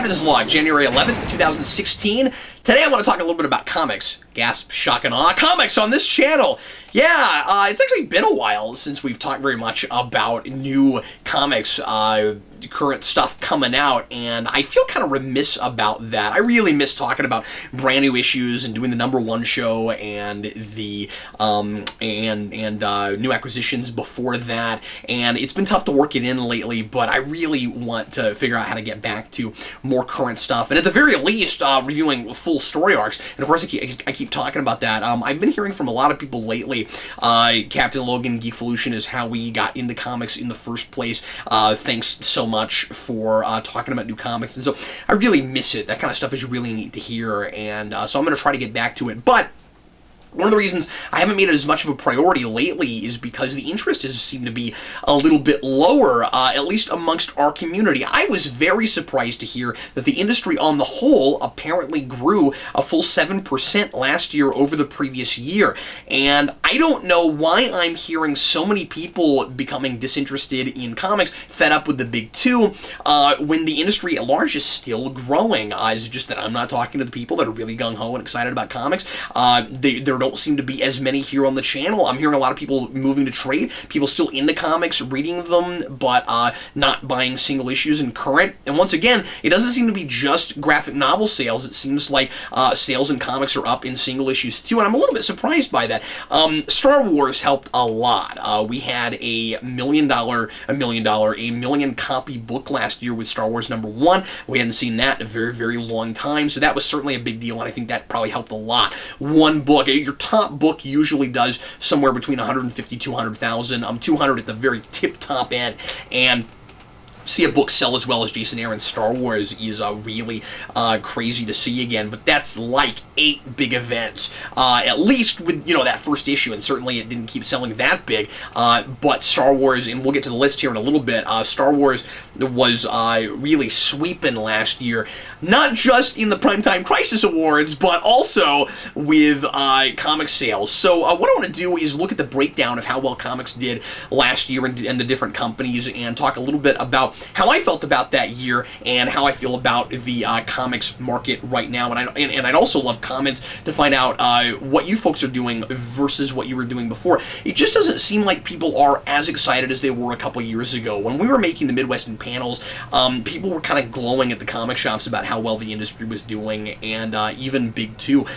Captain's Log, January 11th, 2016. Today I want to talk a little bit about comics. Gasp, shock, and awe. Comics on this channel! Yeah, it's actually been a while since we've talked very much about new comics, current stuff coming out, and I feel kind of remiss about that. I really miss talking about brand new issues and doing the #1 show and the new acquisitions before that, and it's been tough to work it in lately, but I really want to figure out how to get back to more current stuff, and at the very least, reviewing full story arcs. And of course, I keep talking about that. I've been hearing from a lot of people lately. Captain Logan, Geekvolution is how we got into comics in the first place. Thanks so much for talking about new comics, and so I really miss it. That kind of stuff is really neat to hear, and so I'm going to try to get back to it. But one of the reasons I haven't made it as much of a priority lately is because the interest has seemed to be a little bit lower, at least amongst our community. I was very surprised to hear that the industry on the whole apparently grew a full 7% last year over the previous year. And I don't know why I'm hearing so many people becoming disinterested in comics, fed up with the big two, when the industry at large is still growing. Is it just that I'm not talking to the people that are really gung-ho and excited about comics? There don't seem to be as many here on the channel. I'm hearing a lot of people moving to trade, people still into comics, reading them, but not buying single issues in current. And once again, it doesn't seem to be just graphic novel sales. It seems like sales in comics are up in single issues too, and I'm a little bit surprised by that. Star Wars helped a lot. We had a million copy book last year with Star Wars #1. We hadn't seen that in a very, very long time, so that was certainly a big deal, and I think that probably helped a lot. One book, your top book usually does somewhere between 150, 200,000, 200 at the very tip-top end, and see a book sell as well as Jason Aaron's Star Wars is really crazy to see again, but that's like 8 big events, at least with, that first issue, and certainly it didn't keep selling that big, but Star Wars, and we'll get to the list here in a little bit, Star Wars was really sweeping last year, not just in the Primetime Crisis Awards, but also with comic sales. So what I want to do is look at the breakdown of how well comics did last year and the different companies, and talk a little bit about how I felt about that year and how I feel about the comics market right now. And I'd also love comments to find out what you folks are doing versus what you were doing before. It just doesn't seem like people are as excited as they were a couple years ago. When we were making the Midwestern panels, people were kind of glowing at the comic shops about how well the industry was doing, and even Big Two.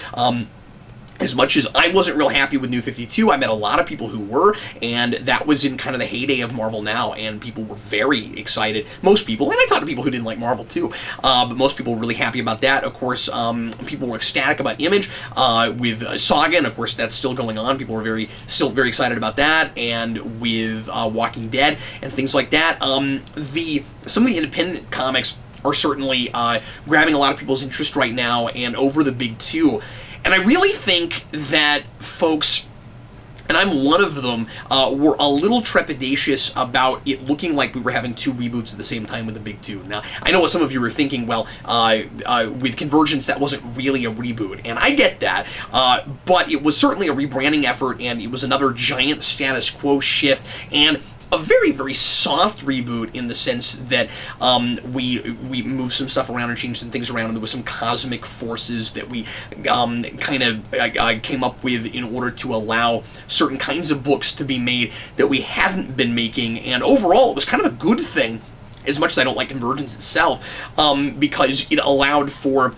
As much as I wasn't real happy with New 52, I met a lot of people who were, and that was in kind of the heyday of Marvel Now, and people were very excited. Most people, and I talked to people who didn't like Marvel too, but most people were really happy about that. Of course, people were ecstatic about Image with Saga, and of course that's still going on. People were still very excited about that, and with Walking Dead and things like that. Some of the independent comics are certainly grabbing a lot of people's interest right now, and over the big two. And I really think that folks, and I'm one of them, were a little trepidatious about it looking like we were having 2 reboots at the same time with the big two. Now, I know what some of you were thinking, well, with Convergence, that wasn't really a reboot, and I get that, but it was certainly a rebranding effort, and it was another giant status quo shift, and a very, very soft reboot in the sense that we moved some stuff around and changed some things around, and there was some cosmic forces that we kind of came up with in order to allow certain kinds of books to be made that we hadn't been making, and overall it was kind of a good thing, as much as I don't like Convergence itself, because it allowed for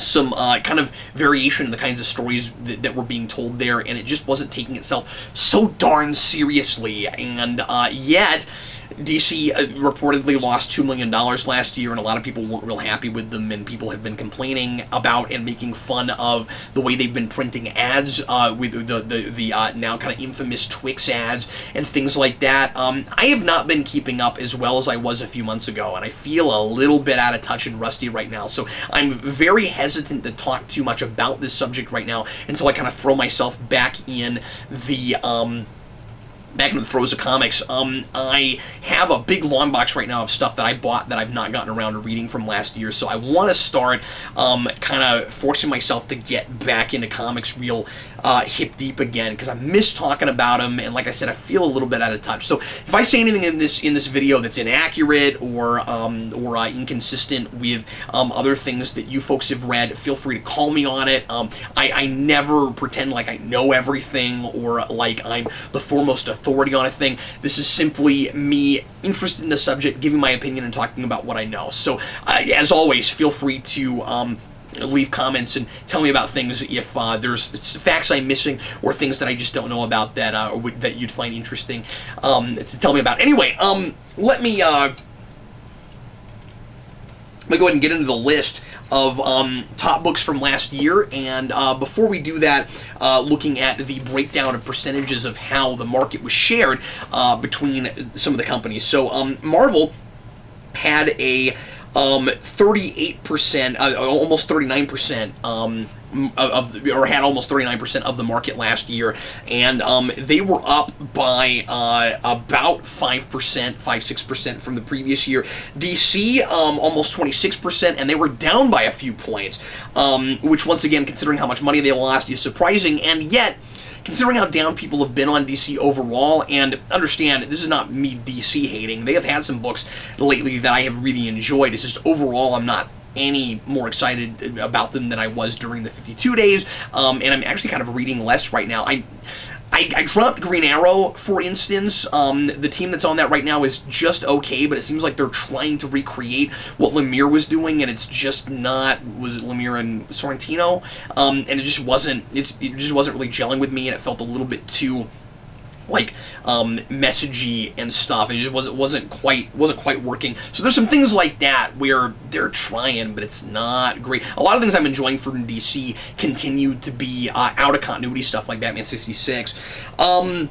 some kind of variation in the kinds of stories that were being told there, and it just wasn't taking itself so darn seriously, and yet DC reportedly lost $2 million last year, and a lot of people weren't real happy with them, and people have been complaining about and making fun of the way they've been printing ads with the now kind of infamous Twix ads and things like that. I have not been keeping up as well as I was a few months ago, and I feel a little bit out of touch and rusty right now, so I'm very hesitant to talk too much about this subject right now until I kind of throw myself back in the back into the throes of comics, I have a big long box right now of stuff that I bought that I've not gotten around to reading from last year, so I want to start kind of forcing myself to get back into comics real hip deep again, because I miss talking about them, and like I said, I feel a little bit out of touch. So if I say anything in this video that's inaccurate or inconsistent with other things that you folks have read, feel free to call me on it. I never pretend like I know everything or like I'm the foremost authority on a thing. This is simply me interested in the subject, giving my opinion and talking about what I know. So as always, feel free to leave comments and tell me about things if there's facts I'm missing or things that I just don't know about that that you'd find interesting to tell me about. Anyway, let me go ahead and get into the list of top books from last year, and before we do that, looking at the breakdown of percentages of how the market was shared between some of the companies. So Marvel had a 38%, almost 39%, or had almost 39% of the market last year, and they were up by about 5%, from the previous year. DC, almost 26%, and they were down by a few points, which once again, considering how much money they lost, is surprising, and yet, considering how down people have been on DC overall, and understand, this is not me DC hating, they have had some books lately that I have really enjoyed. It's just overall I'm not any more excited about them than I was during the 52 days, and I'm actually kind of reading less right now. I dropped Green Arrow, for instance. The team that's on that right now is just okay, but it seems like they're trying to recreate what Lemire was doing, and it's just not. Was it Lemire and Sorrentino? And it just wasn't. It just wasn't really gelling with me, and it felt a little bit too like messagey and stuff. It just wasn't quite working. So there's some things like that where they're trying, but it's not great. A lot of things I'm enjoying from DC continue to be out of continuity stuff like Batman 66. And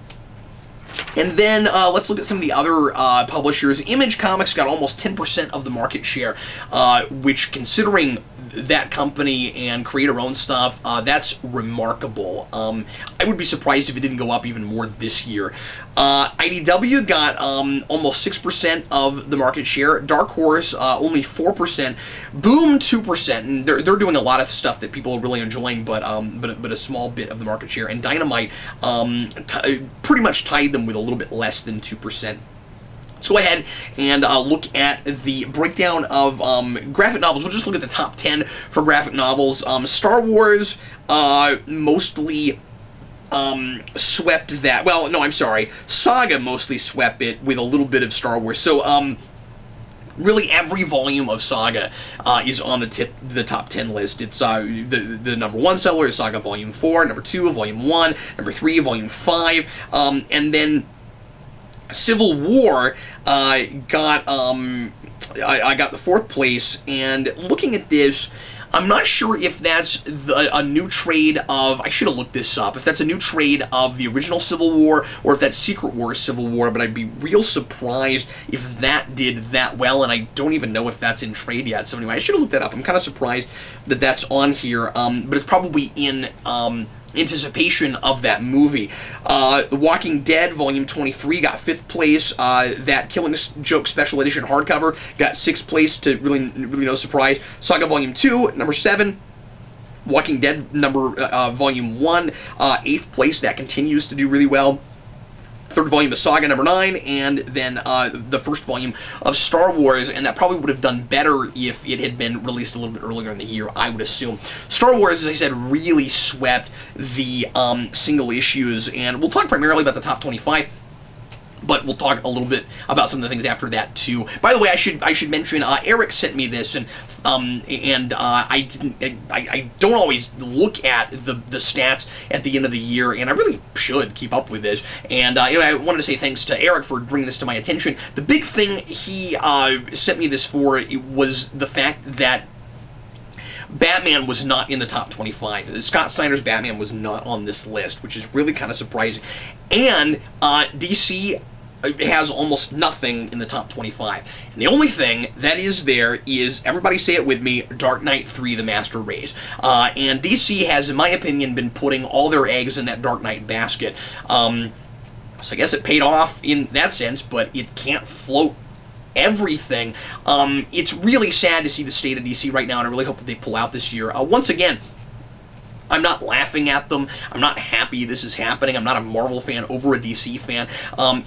then let's look at some of the other publishers. Image Comics got almost 10% of the market share, which, considering that company and create our own stuff, that's remarkable. I would be surprised if it didn't go up even more this year. IDW got almost 6% of the market share. Dark Horse only 4%. Boom 2%. And they're doing a lot of stuff that people are really enjoying, but a small bit of the market share. And Dynamite pretty much tied them with a little bit less than 2%. Let's go ahead and look at the breakdown of graphic novels. We'll just look at the top 10 for graphic novels. Star Wars mostly swept that. Well, no, I'm sorry. Saga mostly swept it with a little bit of Star Wars. So, really, every volume of Saga is on the top 10 list. It's the number 1 seller is Saga Volume 4, number 2, Volume 1, number 3, Volume 5, and then Civil War I got the 4th place, and looking at this, I'm not sure if that's a new trade of, I should have looked this up, if that's a new trade of the original Civil War, or if that's Secret Wars Civil War, but I'd be real surprised if that did that well, and I don't even know if that's in trade yet. So anyway, I should have looked that up. I'm kind of surprised that that's on here, but it's probably in anticipation of that movie. The Walking Dead Volume 23 got 5th place. That Killing Joke Special Edition hardcover got 6th place, to really no surprise. Saga Volume 2, number 7. Walking Dead Volume 1, 8th place. That continues to do really well. 3rd volume of Saga, number 9, and then the 1st volume of Star Wars, and that probably would have done better if it had been released a little bit earlier in the year, I would assume. Star Wars, as I said, really swept the single issues, and we'll talk primarily about the top 25, but we'll talk a little bit about some of the things after that too. By the way, I should mention Eric sent me this, and I don't always look at the stats at the end of the year, and I really should keep up with this. And I wanted to say thanks to Eric for bringing this to my attention. The big thing he sent me this for was the fact that Batman was not in the top 25. Scott Snyder's Batman was not on this list, which is really kind of surprising. And DC has almost nothing in the top 25. And the only thing that is there is, everybody say it with me, Dark Knight 3, The Master Race. And DC has, in my opinion, been putting all their eggs in that Dark Knight basket. So I guess it paid off in that sense, but it can't float everything. It's really sad to see the state of DC right now, and I really hope that they pull out this year. Once again, I'm not laughing at them. I'm not happy this is happening. I'm not a Marvel fan over a DC fan.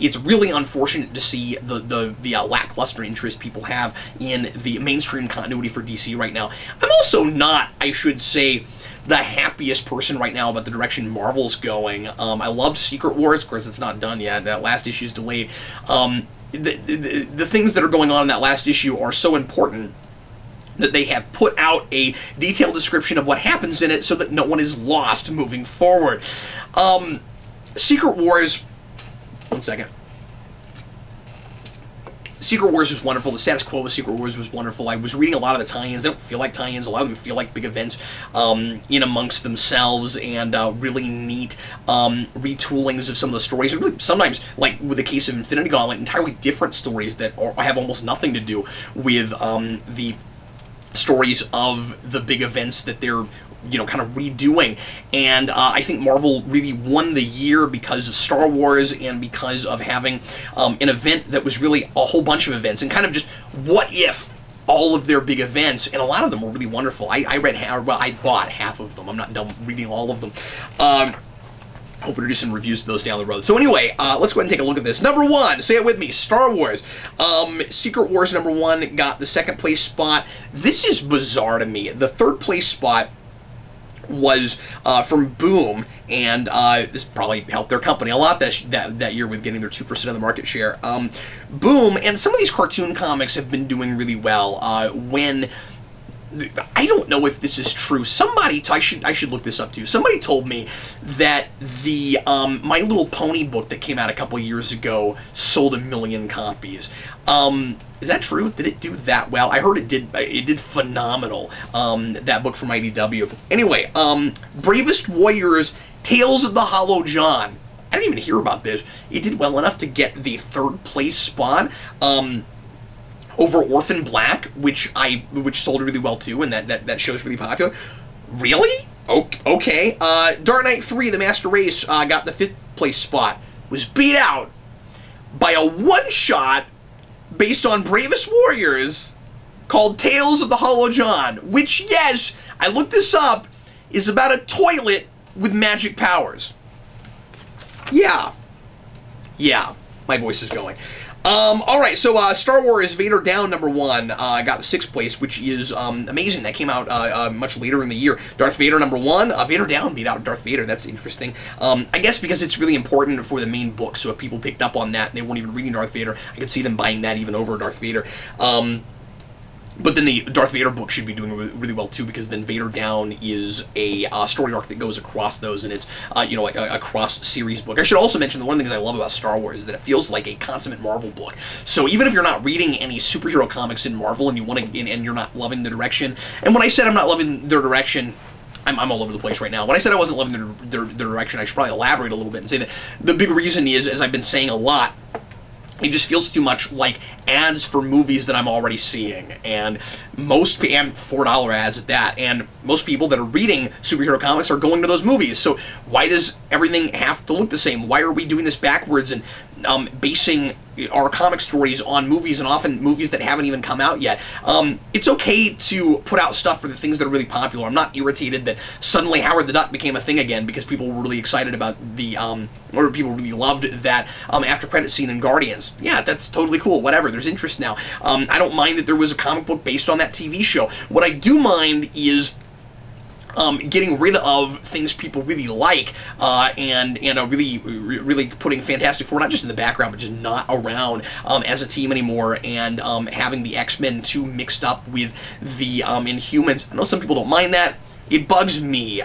It's really unfortunate to see the lackluster interest people have in the mainstream continuity for DC right now. I'm also not, I should say, the happiest person right now about the direction Marvel's going. I loved Secret Wars. Of course, it's not done yet. That last issue's delayed. The things that are going on in that last issue are so important that they have put out a detailed description of what happens in it so that no one is lost moving forward. Secret Wars... One second. Secret Wars was wonderful. The status quo of Secret Wars was wonderful. I was reading a lot of the tie-ins. They don't feel like tie-ins. A lot of them feel like big events in amongst themselves, and really neat retoolings of some of the stories. And really, sometimes, like with the case of Infinity Gauntlet, entirely different stories that have almost nothing to do with the stories of the big events that they're kind of redoing. And I think Marvel really won the year because of Star Wars and because of having an event that was really a whole bunch of events and kind of just what if all of their big events, and a lot of them were really wonderful. I bought half of them. I'm not done reading all of them. Hoping to do some reviews of those down the road. So anyway, let's go ahead and take a look at this. Number 1, say it with me, Star Wars. Secret Wars number 1 got the second place spot. This is bizarre to me. The third place spot was from Boom, and this probably helped their company a lot that year with getting their 2% of the market share. Boom, and some of these cartoon comics have been doing really well. I don't know if this is true. I should look this up too. Somebody told me that the My Little Pony book that came out a couple years ago sold 1 million copies. Is that true? Did it do that well? I heard it did. It did phenomenal. That book from IDW. Anyway, Bravest Warriors: Tales of the Hollow John. I didn't even hear about this. It did well enough to get the third place spot. Over Orphan Black, which sold really well too, and that show's really popular. Really? Okay. Dark Knight 3: The Master Race got the 5th place spot. Was beat out by a one-shot based on Bravest Warriors called Tales of the Hollow John, which, yes, I looked this up, is about a toilet with magic powers. Yeah, my voice is going. Alright, so Star Wars Vader Down number 1 got the 6th place, which is amazing. That came out much later in the year. Darth Vader number 1, Vader Down beat out Darth Vader. That's interesting. I guess because it's really important for the main book, so if people picked up on that and they weren't even reading Darth Vader, I could see them buying that even over Darth Vader. But then the Darth Vader book should be doing really well too, because then Vader Down is a story arc that goes across those, and it's a cross-series book. I should also mention that one of the things I love about Star Wars is that it feels like a consummate Marvel book. So even if you're not reading any superhero comics in Marvel and you're not loving the direction, and when I said I'm not loving their direction, I'm all over the place right now. When I said I wasn't loving their direction, I should probably elaborate a little bit and say that the big reason is, as I've been saying a lot, it just feels too much like ads for movies that I'm already seeing, and $4 ads at that, and most people that are reading superhero comics are going to those movies. So why does everything have to look the same? Why are we doing this backwards and basing our comic stories on movies, and often movies that haven't even come out yet? It's okay to put out stuff for the things that are really popular. I'm not irritated that suddenly Howard the Duck became a thing again because people were really excited about or people really loved that after credit scene in Guardians. Yeah, that's totally cool. Whatever. There's interest now. I don't mind that there was a comic book based on that TV show. What I do mind is getting rid of things people really like, and really putting Fantastic Four not just in the background, but just not around as a team anymore, and having the X-Men 2 mixed up with the Inhumans. I know some people don't mind that. It bugs me.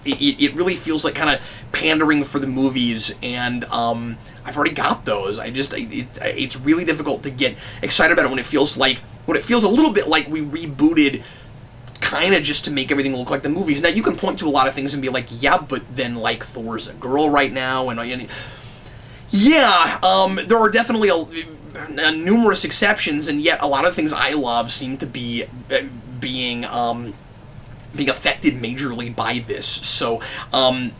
It really feels like kind of pandering for the movies, and I've already got those. It's really difficult to get excited about it when it feels a little bit like we rebooted kind of just to make everything look like the movies. Now, you can point to a lot of things and be like, yeah, but then, like, Thor's a girl right now, and yeah, there are definitely numerous exceptions, and yet a lot of things I love seem to be being being affected majorly by this. So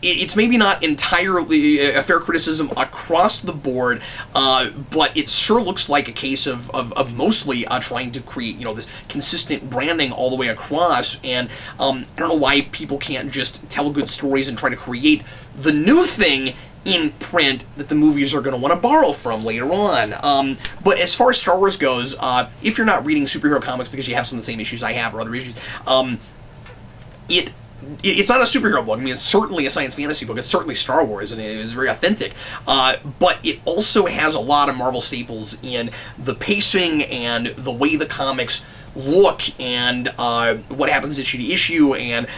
it's maybe not entirely a fair criticism across the board, but it sure looks like a case of mostly trying to create, this consistent branding all the way across. And I don't know why people can't just tell good stories and try to create the new thing in print that the movies are going to want to borrow from later on. But as far as Star Wars goes, if you're not reading superhero comics because you have some of the same issues I have or other issues, it's not a superhero book. I mean, it's certainly a science fantasy book. It's certainly Star Wars, and it is very authentic. But it also has a lot of Marvel staples in the pacing and the way the comics look, and what happens issue to issue, and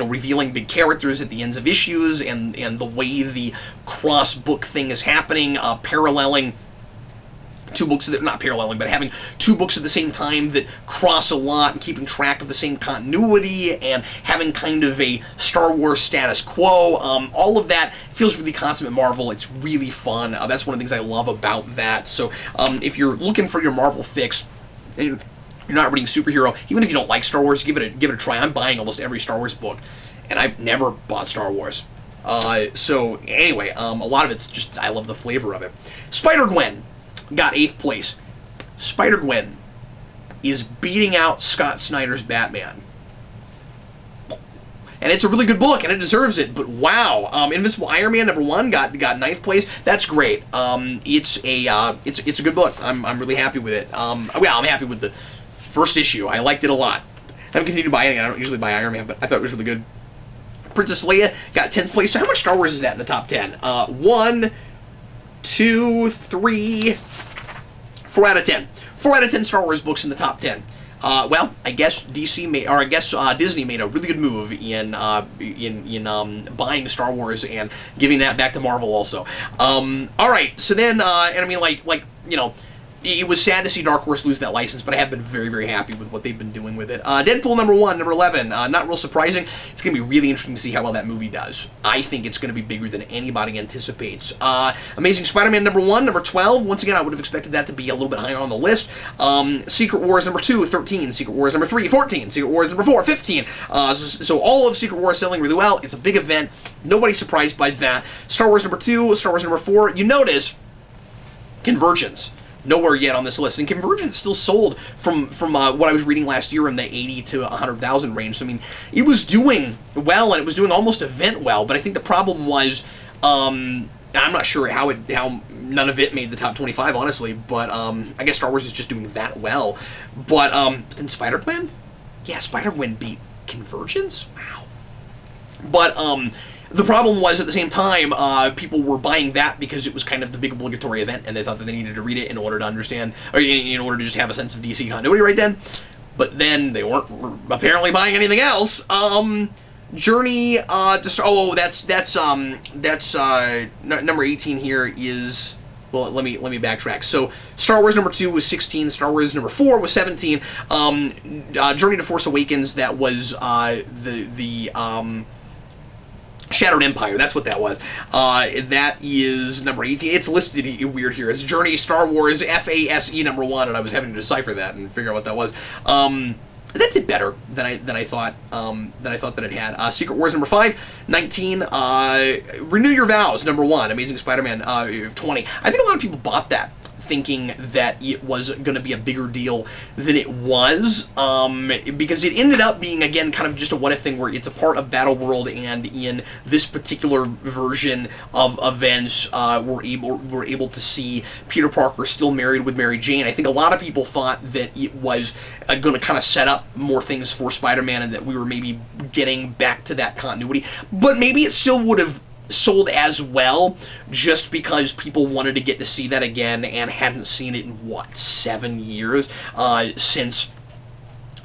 revealing big characters at the ends of issues, and the way the cross book thing is happening, paralleling two books that, not paralleling, but having two books at the same time that cross a lot and keeping track of the same continuity and having kind of a Star Wars status quo. All of that feels really consummate Marvel. It's really fun. That's one of the things I love about that. So if you're looking for your Marvel fix, and you're not reading superhero, even if you don't like Star Wars, give it a try. I'm buying almost every Star Wars book, and I've never bought Star Wars. So anyway, a lot of it's just, I love the flavor of it. Spider-Gwen got 8th place. Spider-Gwen is beating out Scott Snyder's Batman. And it's a really good book, and it deserves it, but wow. Invincible Iron Man #1 got 9th place. That's great. It's a good book. I'm really happy with it. I'm happy with the first issue. I liked it a lot. I haven't continued buying it. I don't usually buy Iron Man, but I thought it was really good. Princess Leia got 10th place. So how much Star Wars is that in the top 10? 1, 2, 3, 4 out of 10. 4 out of 10 Star Wars books in the top 10. Well, I guess Disney made a really good move in buying Star Wars and giving that back to Marvel also. All right, so then, and I mean, it was sad to see Dark Horse lose that license, but I have been very, very happy with what they've been doing with it. Deadpool #1, #11, not real surprising. It's going to be really interesting to see how well that movie does. I think it's going to be bigger than anybody anticipates. Amazing Spider-Man #1, #12. Once again, I would have expected that to be a little bit higher on the list. Secret Wars #2, 13. Secret Wars #3, 14. Secret Wars #4, 15. So all of Secret Wars selling really well. It's a big event. Nobody's surprised by that. Star Wars #2, Star Wars #4. You notice Convergence. Nowhere yet on this list, and Convergence still sold from what I was reading last year in the 80 to 100,000 range. So I mean, it was doing well, and it was doing almost event well. But I think the problem was, I'm not sure how none of it made the top 25, honestly. But I guess Star Wars is just doing that well. But then Spider-Gwen, yeah, Spider-Gwen beat Convergence. Wow. But the problem was, at the same time, people were buying that because it was kind of the big obligatory event, and they thought that they needed to read it in order to understand, or in order to just have a sense of DC continuity right then. But then they weren't apparently buying anything else. Journey that's number 18 here is. Well, let me backtrack. So, Star Wars #2 was 16. Star Wars #4 was 17. Journey to Force Awakens, that was the Shattered Empire, that's what that was. That is number 18. It's listed weird here. It's Journey Star Wars FASE #1, and I was having to decipher that and figure out what that was. That did better than I thought that it had. Secret Wars #5, 19. Renew Your Vows #1. Amazing Spider-Man 20. I think a lot of people bought that thinking that it was going to be a bigger deal than it was, because it ended up being, again, kind of just a what-if thing where it's a part of Battle World, and in this particular version of events, we're able to see Peter Parker still married with Mary Jane. I think a lot of people thought that it was going to kind of set up more things for Spider-Man, and that we were maybe getting back to that continuity, but maybe it still would have sold as well, just because people wanted to get to see that again and hadn't seen it in, 7 years since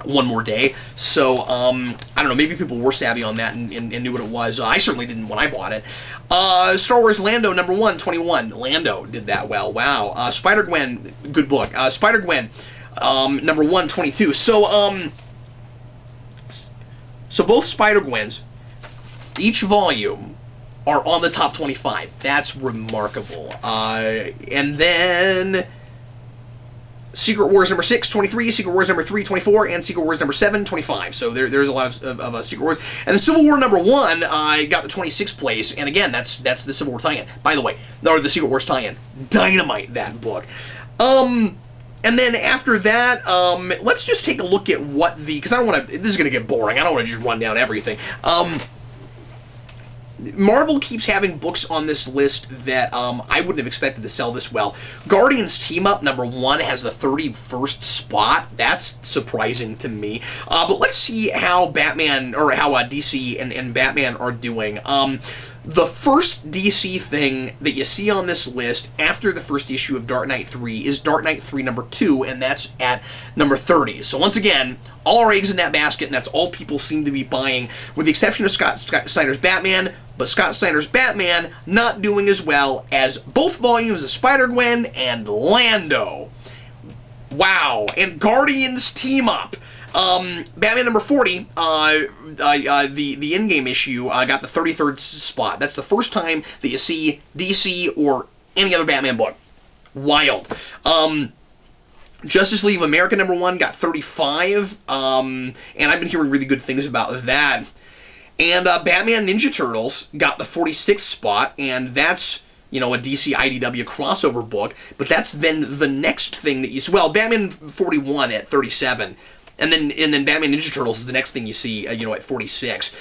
One More Day. So, I don't know, maybe people were savvy on that and knew what it was. I certainly didn't when I bought it. Star Wars Lando #1, 21. Lando did that well. Wow. Spider-Gwen, good book. Spider-Gwen, #1, 22. So both Spider-Gwens, each volume, are on the top 25. That's remarkable. And then Secret Wars number 6, 23, Secret Wars number 3, 24, and Secret Wars number 7, 25. So there's a lot of Secret Wars. And the Civil War number 1, I got the 26th place, and again, that's the Civil War tie-in. By the way, or the Secret Wars tie-in. Dynamite, that book. And then after that, let's just take a look at what because I don't want to, this is going to get boring, I don't want to just run down everything. Marvel keeps having books on this list that I wouldn't have expected to sell this well. Guardians Team Up number 1 has the 31st spot. That's surprising to me. But let's see how Batman, or how DC and Batman are doing. The first DC thing that you see on this list after the first issue of Dark Knight 3 is Dark Knight 3 number 2, and that's at number 30. So once again, all our eggs in that basket, and that's all people seem to be buying, with the exception of Scott Snyder's Batman, but Scott Snyder's Batman not doing as well as both volumes of Spider-Gwen and Lando. Wow. And Guardians Team Up. Batman number 40, the in-game issue, got the 33rd spot. That's the first time that you see DC or any other Batman book. Wild. Justice League of America number 1 got 35, and I've been hearing really good things about that. And Batman Ninja Turtles got the 46th spot, and that's, you know, a DC IDW crossover book, but that's then the next thing that you see. Well, Batman 41 at 37. And then Batman Ninja Turtles is the next thing you see, you know, at 46.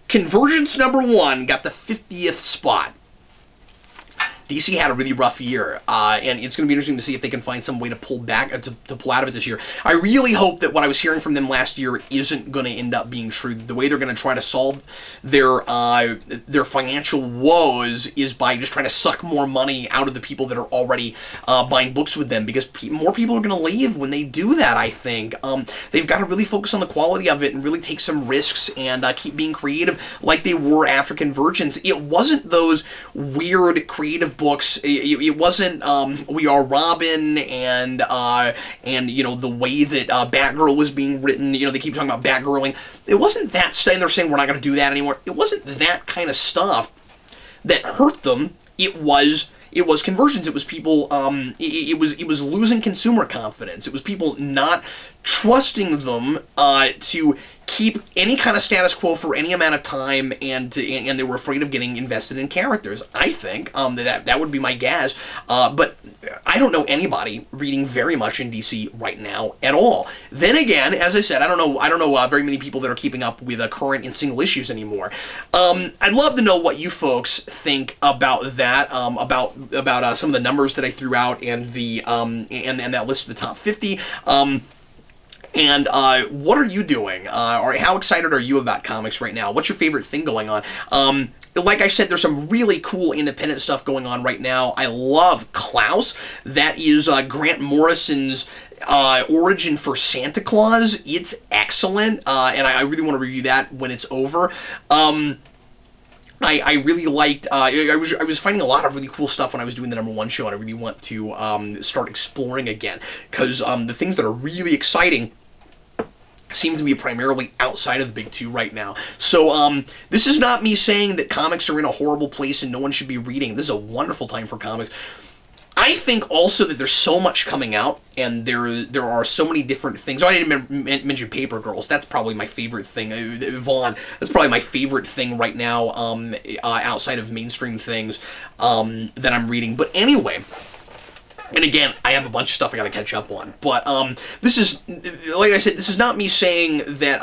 Convergence number 1 got the 50th spot. DC had a really rough year, and it's going to be interesting to see if they can find some way to pull back, to pull out of it this year. I really hope that what I was hearing from them last year isn't going to end up being true. The way they're going to try to solve their financial woes is by just trying to suck more money out of the people that are already buying books with them, because more people are going to leave when they do that, I think. They've got to really focus on the quality of it and really take some risks and keep being creative like they were after Convergence. It wasn't those weird creative books. It wasn't We Are Robin and you know, the way that Batgirl was being written. You know, they keep talking about Batgirling. It wasn't that, and they're saying we're not going to do that anymore. It wasn't that kind of stuff that hurt them. It was Convergence. It was people. It was losing consumer confidence. It was people not trusting them to keep any kind of status quo for any amount of time, and they were afraid of getting invested in characters. I think that would be my guess. But I don't know anybody reading very much in DC right now at all. Then again, as I said, I don't know very many people that are keeping up with current and single issues anymore. I'd love to know what you folks think about that. About some of the numbers that I threw out and the and that list of the top 50. And what are you doing? Or how excited are you about comics right now? What's your favorite thing going on? Like I said, there's some really cool independent stuff going on right now. I love Klaus. That is Grant Morrison's origin for Santa Claus. It's excellent, and I really want to review that when it's over. I really liked, I was finding a lot of really cool stuff when I was doing the number 1 show, and I really want to start exploring again, because the things that are really exciting seem to be primarily outside of the big 2 right now. So this is not me saying that comics are in a horrible place and no one should be reading. This is a wonderful time for comics. I think also that there's so much coming out, and there are so many different things. Oh, I didn't mention Paper Girls. That's probably my favorite thing. Vaughn, that's probably my favorite thing right now, outside of mainstream things that I'm reading. But anyway, and again, I have a bunch of stuff I gotta catch up on. But this is, like I said, this is not me saying that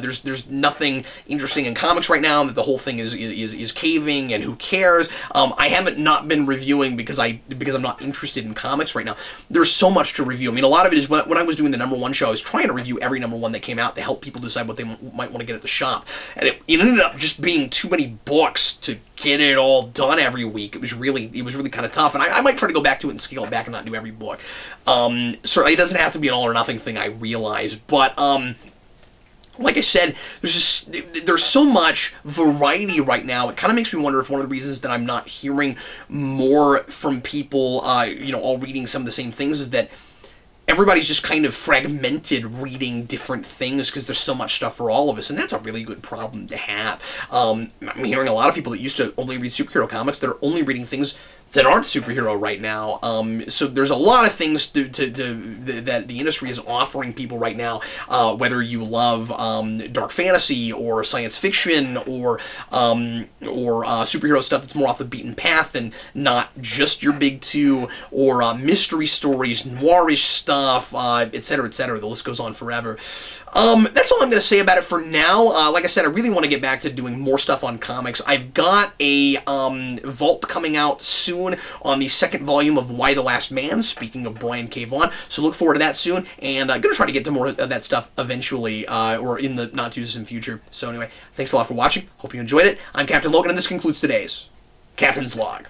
there's nothing interesting in comics right now, and that the whole thing is caving and who cares. I haven't not been reviewing because I'm not interested in comics right now. There's so much to review. I mean, a lot of it is when I was doing the number 1 show, I was trying to review every number 1 that came out to help people decide what they might want to get at the shop, and it ended up just being too many books to get it all done every week. It was really kind of tough, and I might try to go back to it and scale it back and not do every book. Certainly it doesn't have to be an all or nothing thing, I realize, but like I said, there's so much variety right now. It kind of makes me wonder if one of the reasons that I'm not hearing more from people, all reading some of the same things, is that everybody's just kind of fragmented reading different things because there's so much stuff for all of us, and that's a really good problem to have. I'm hearing a lot of people that used to only read superhero comics that are only reading things that aren't superhero right now. So there's a lot of things that the industry is offering people right now, whether you love dark fantasy or science fiction or superhero stuff that's more off the beaten path and not just your big two, or mystery stories, noirish stuff, etc., etc. The list goes on forever. That's all I'm going to say about it for now. Like I said, I really want to get back to doing more stuff on comics. I've got a vault coming out soon on the second volume of Y the Last Man, speaking of Brian K. Vaughan, so look forward to that soon, and I'm going to try to get to more of that stuff eventually, or in the not-too-distant future. So anyway, thanks a lot for watching. Hope you enjoyed it. I'm Captain Logan, and this concludes today's Captain's Log.